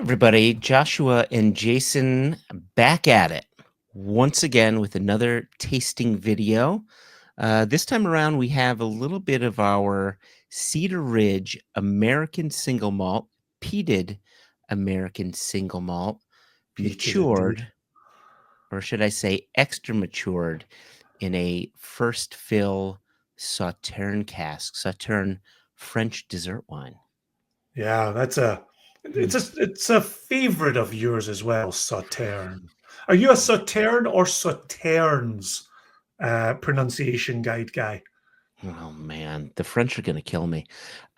everybody. Joshua and Jason back at it once again with another tasting video. This time around, we have a little bit of our Cedar Ridge American Single Malt, Peated American Single Malt, Peated indeed. matured, or should I say extra matured, in a first fill Sauternes cask, Sauternes French dessert wine. Yeah, it's a favorite of yours as well, Sauterne. Are you a Sauterne or Sauternes pronunciation guide guy? Oh man, the French are gonna kill me.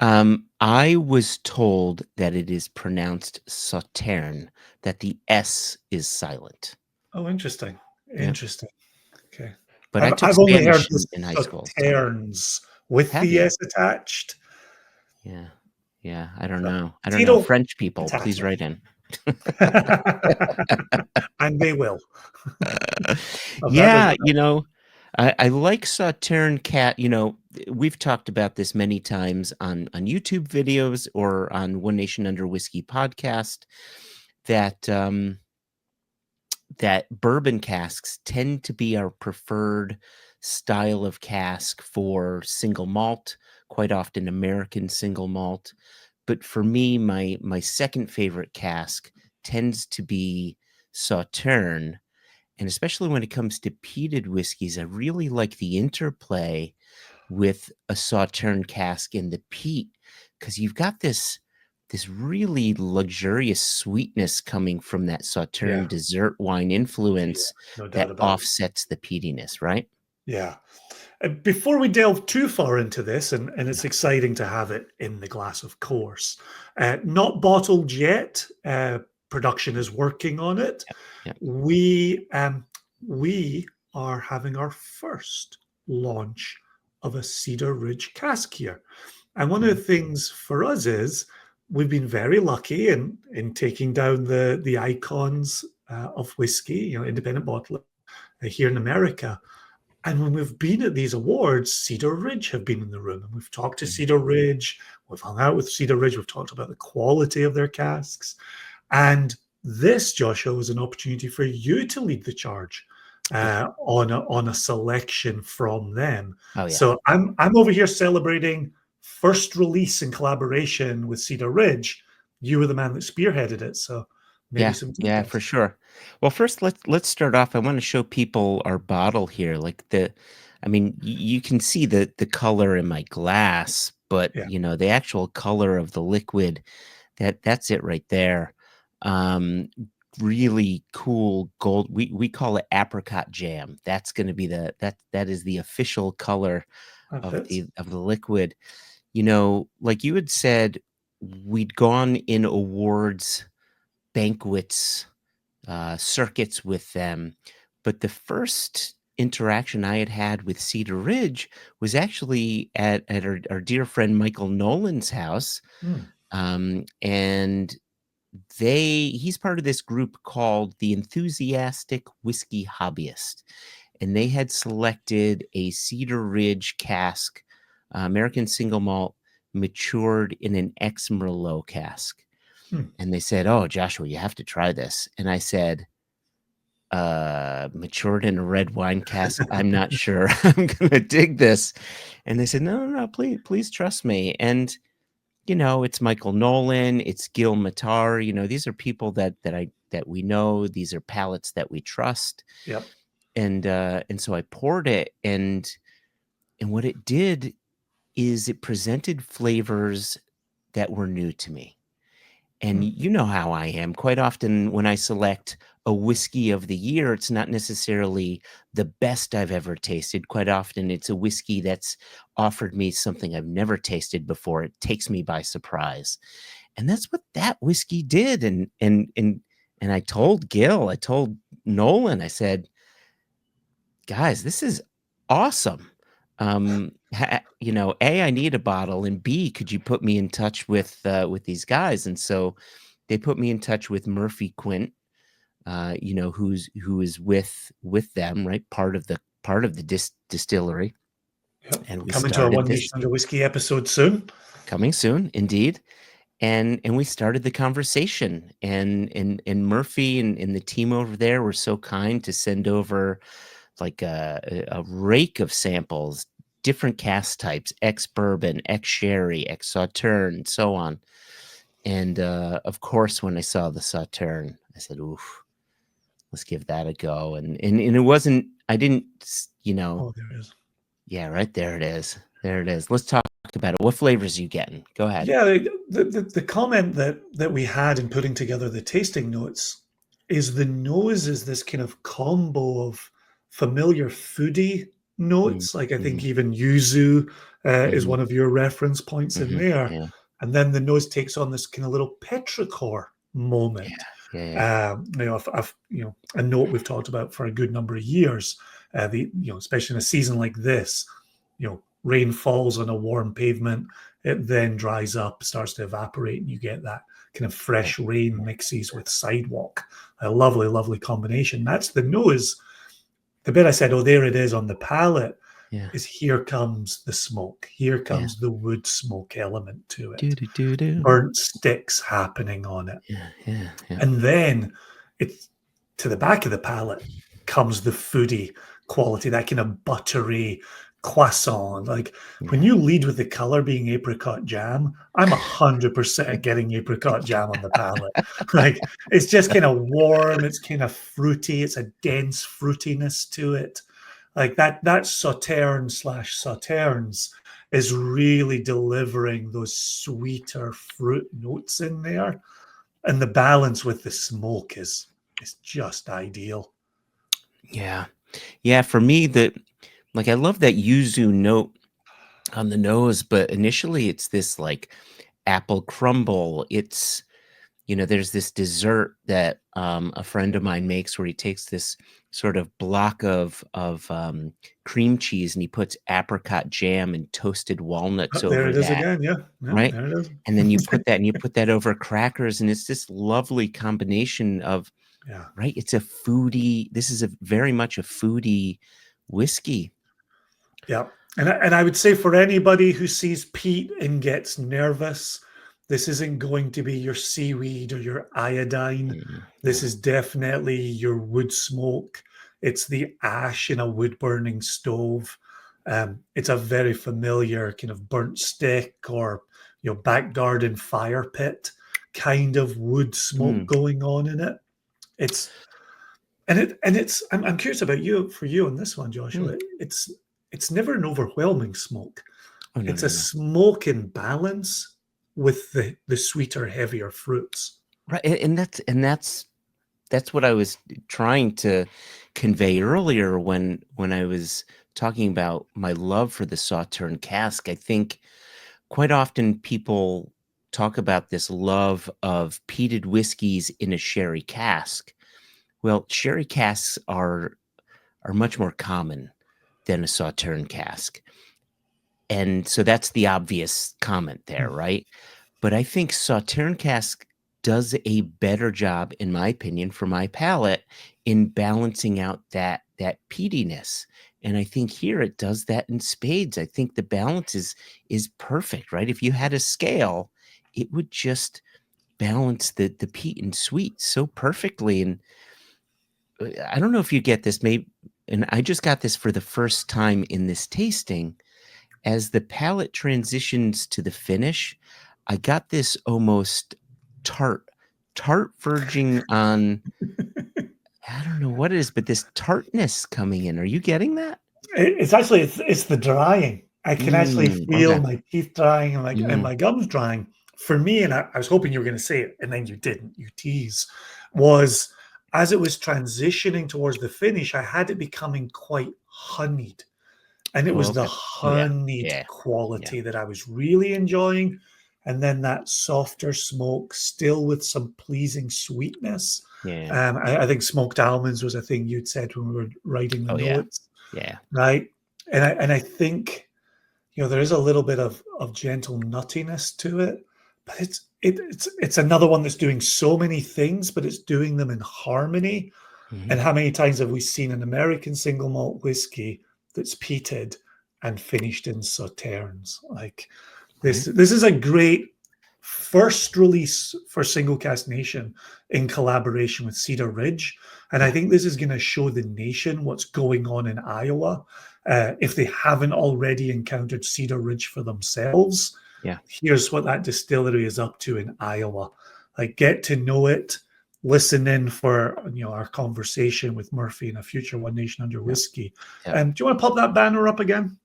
I was told that it is pronounced Sauterne, that the S is silent. Oh, interesting. Yeah, Interesting. Okay. but I I've took I've only heard Spanish the in high school, so Sauternes with have the you? S attached. Yeah, yeah. I don't So, know. I don't know. Tito French people, please Potato. write in. And they will. Of that there's Yeah, no doubt. I like Sauterne cat. We've talked about this many times on YouTube videos or on One Nation Under Whiskey podcast that that bourbon casks tend to be our preferred style of cask for single malt, quite often American single malt. But for me, my second favorite cask tends to be Sauterne, and especially when it comes to peated whiskeys, I really like the interplay with a Sauterne cask in the peat because you've got this really luxurious sweetness coming from that Yeah. Sauterne dessert wine Yeah. influence No doubt that about it. offsets the peatiness, right? Yeah. Before we delve too far into this, and Yeah. it's exciting to have it in the glass, of course, not bottled yet. Production is working on it. Yep. Yep. We are having our first launch of a Cedar Ridge cask here, and one of Mhm. the things for us is we've been very lucky in taking down the icons of whiskey, independent bottling here in America. And when we've been at these awards, Cedar Ridge have been in the room, and we've talked to Mhm. Cedar Ridge. We've hung out with Cedar Ridge. We've talked about the quality of their casks. And this, Joshua, was an opportunity for you to lead the charge Yeah. on a selection from them. Oh yeah. So I'm over here celebrating first release in collaboration with Cedar Ridge. You were the man that spearheaded it. So maybe Yeah. some Yeah, for details. sure. Well, first let's start off. I want to show people our bottle here. I mean, you can see the color in my glass, but Yeah. the actual color of the liquid, that's it right there. Um, Really cool gold. We call it apricot jam. That's going to be that is the official color That of fits. the liquid. Like you had said, we'd gone in awards, banquets, circuits with them, but the first interaction I had had with Cedar Ridge was actually at our dear friend Michael Nolan's house, Hmm. and he's part of this group called the Enthusiastic Whiskey Hobbyist, and they had selected a Cedar Ridge cask, American single malt, matured in an ex Merlot cask. Hmm. And they said, "Oh, Joshua, you have to try this." And I said, matured in a red wine cask. I'm not sure I'm gonna dig this. And they said, "No, no, no, please trust me." And it's Michael Nolan, it's Gil Matar. These are people that we know. These are palates that we trust. Yep. And so I poured it, and what it did is it presented flavors that were new to me. And Hmm. you know how I am. Quite often when I select a whiskey of the year, it's not necessarily the best I've ever tasted. Quite often it's a whiskey that's offered me something I've never tasted before. It takes me by surprise. And that's what that whiskey did. And I told Gil, I told Nolan, I said, "Guys, this is awesome. A, I need a bottle, and B, could you put me in touch with these guys?" And so they put me in touch with Murphy Quint, who is with them, right? Part of the distillery, Yep. and we Coming to a started One this Nation Under Whiskey episode soon. coming soon, indeed. and we started the conversation, and Murphy and the team over there were so kind to send over like a rake of samples, different cask types, ex bourbon, ex sherry, ex sauterne, so on. And of course, when I saw the sauterne, I said, "Oof, let's give that a go." And it wasn't. I didn't, Oh, there it is. Yeah, right there it is. There it is. Let's talk about it. What flavors are you getting? Go ahead. Yeah, the comment that we had in putting together the tasting notes is the nose is this kind of combo of familiar foodie Mm, notes. Like I think mhm, even yuzu is mhm, one of your reference points in mhm. there. Yeah, And then the nose takes on this kind of little petrichor yeah, moment. yeah, yeah. A note we've talked about for a good number of years. Especially in a season like this, rain falls on a warm pavement, it then dries up, starts to evaporate, and you get that kind of Yeah, fresh rain yeah, mixes with sidewalk. A lovely, lovely combination. That's the nose. The bit I said, oh, there it is on the palate, yeah, is here comes the smoke. Here yeah. comes the wood smoke element to Do it. do do do. Burnt sticks happening on it. Yeah, yeah, yeah, And then it's to the back of the palate comes the foodie quality, that kind of buttery croissant. Like when yeah. you lead with the color being apricot jam, I'm 100% getting apricot jam on the palate. Like it's just kind of warm, it's kind of fruity, it's a dense fruitiness to it. Like that sauterne slash sauternes is really delivering those sweeter fruit notes in there, and the balance with the smoke is just ideal. Yeah, yeah. For me, I love that yuzu note on the nose, but initially it's this like apple crumble. There's this dessert that a friend of mine makes where he takes this sort of block of cream cheese and he puts apricot jam and toasted walnuts There over it is that, again. Yeah, yeah, right? there it is. And then you put that over crackers, and it's this lovely combination of, Yeah, right? It's a foodie. This is a very much a foodie whiskey. yeah. And I would say for anybody who sees peat and gets nervous, this isn't going to be your seaweed or your iodine. Mm, This yeah. is definitely your wood smoke. It's the ash in a wood burning stove. It's a very familiar kind of burnt stick or back garden fire pit kind of wood smoke Mm, going on in it. It's and it's I'm curious about you for you on this one, mm. Joshua. It's never an overwhelming smoke. Oh, no, It's no, a no. smoke in balance with the sweeter, heavier fruits. Right, and that's what I was trying to convey earlier when I was talking about my love for the Sauterne cask. I think quite often people talk about this love of peated whiskeys in a sherry cask. Well, sherry casks are much more common than a Sauterne cask. And so that's the obvious comment there, Mm. right? But I think Sauterne cask does a better job, in my opinion, for my palate in balancing out that peatiness. And I think here it does that in spades. I think the balance is perfect, right? If you had a scale, it would just balance the peat and sweet so perfectly. And I don't know if you get this, maybe, and I just got this for the first time in this tasting. As the palate transitions to the finish, I got this almost tart, tart verging on, I don't know what it is, but this tartness coming in. Are you getting that? It's the drying. I can actually feel Okay. my teeth drying and Mhm. my gums drying. For me, and I was hoping you were going to say it, and then you didn't. You tease. Was as it was transitioning towards the finish, I had it becoming quite honeyed, and it Oh, was the okay. Oh, yeah. honeyed Yeah. Yeah. quality that I was really enjoying, and then that softer smoke, still with some pleasing sweetness. Yeah. I think smoked almonds was a thing you'd said when we were writing the Oh, yeah. notes, Yeah. right? And I think there is a little bit of gentle nuttiness to it, but it's another one that's doing so many things, but it's doing them in harmony. And Mhm. how many times have we seen an American single malt whiskey that's peated and finished in sauternes? Like this Right? this is a great first release for Single Cask Nation in collaboration with Cedar Ridge. And I Yeah. think this is going to show the nation what's going on in Iowa. If they haven't already encountered Cedar Ridge for themselves, Yeah. here's what that distillery is up to in Iowa. Like, get to know it, listen in for our conversation with Murphy in a future One Nation Under Yep. Whiskey. Yep. Do you want to pop that banner up again?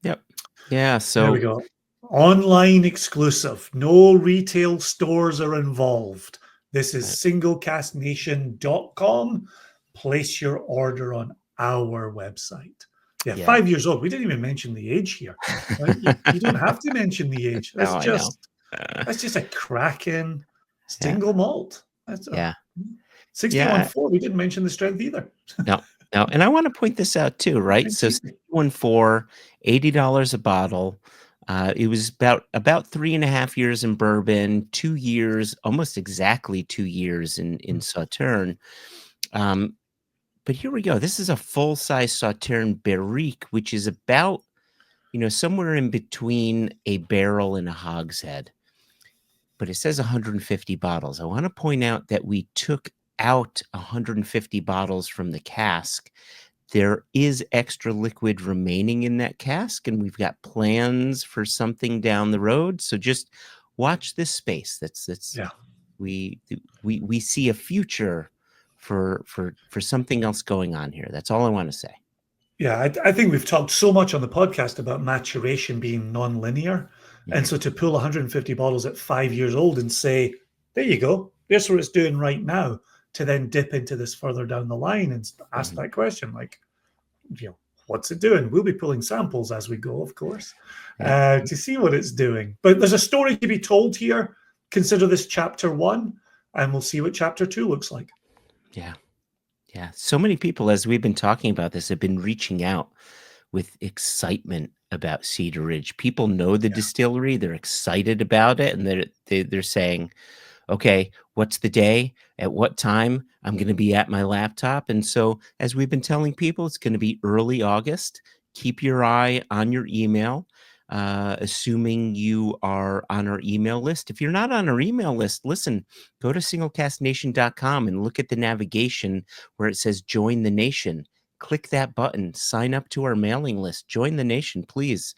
Yep. Yeah. There we So go. Online exclusive. No retail stores are involved. This is right. singlecastnation.com. Place your order on our website. Yeah, Yeah. 5 years old. We didn't even mention the age here. Right? You don't have to mention the age. No, I know. That's just a cracking Yeah. single malt. That's a Yeah. 61.4. Yeah. We didn't mention the strength either. No, no, and I wanna point this out too, right? And So cheaply. 614, $80 a bottle. It was about 3.5 years in bourbon, 2 years, almost exactly 2 years in Sauterne. Um, but here we go. This is a full-size Sauterne Barrique, which is about, somewhere in between a barrel and a hogshead. But it says 150 bottles. I wanna point out that we took out 150 bottles from the cask. There is extra liquid remaining in that cask, and we've got plans for something down the road, so just watch this space. That's Yeah. we see a future for something else going on here. That's all I wanna say. Yeah, I think we've talked so much on the podcast about maturation being non-linear. And Mhm, so to pull 150 bottles at 5 years old and say, there you go, here's what it's doing right now, to then dip into this further down the line and ask mhm. that question, like, what's it doing? We'll be pulling samples as we go, of course, Yeah, to see what it's doing. But there's a story to be told here. Consider this chapter one, and we'll see what chapter two looks like. yeah, yeah. So many people, as we've been talking about this, have been reaching out with excitement about Cedar Ridge. People know the distillery, they're excited about it, and they're saying, okay, what's the day? At what time? I'm going to be at my laptop. And so, as we've been telling people, it's going to be early August. Keep your eye on your email, assuming you are on our email list. If you're not on our email list, listen, go to singlecastnation.com and look at the navigation where it says join the nation. Click that button, sign up to our mailing list, join the nation, please.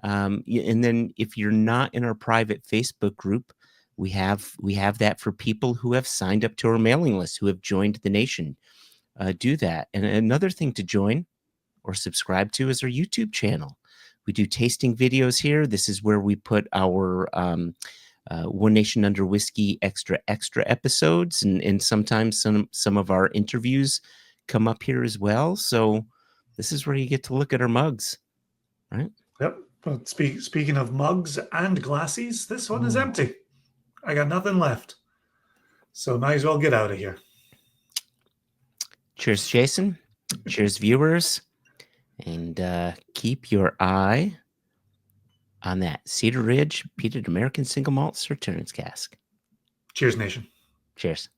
And then if you're not in our private Facebook group, we have that for people who have signed up to our mailing list, who have joined the nation. Do that. And another thing to join or subscribe to is our YouTube channel. We do tasting videos here. This is where we put our One Nation Under Whiskey extra episodes, and sometimes some of our interviews come up here as well. So this is where you get to look at our mugs, right? Yep. Well, speaking of mugs and glasses, this one is Ooh. empty. I got nothing left. So might as well get out of here. Cheers, Jason. Cheers, viewers. And keep your eye on that Cedar Ridge Peated American Single Malt Sauternes Cask. Cheers, nation. Cheers.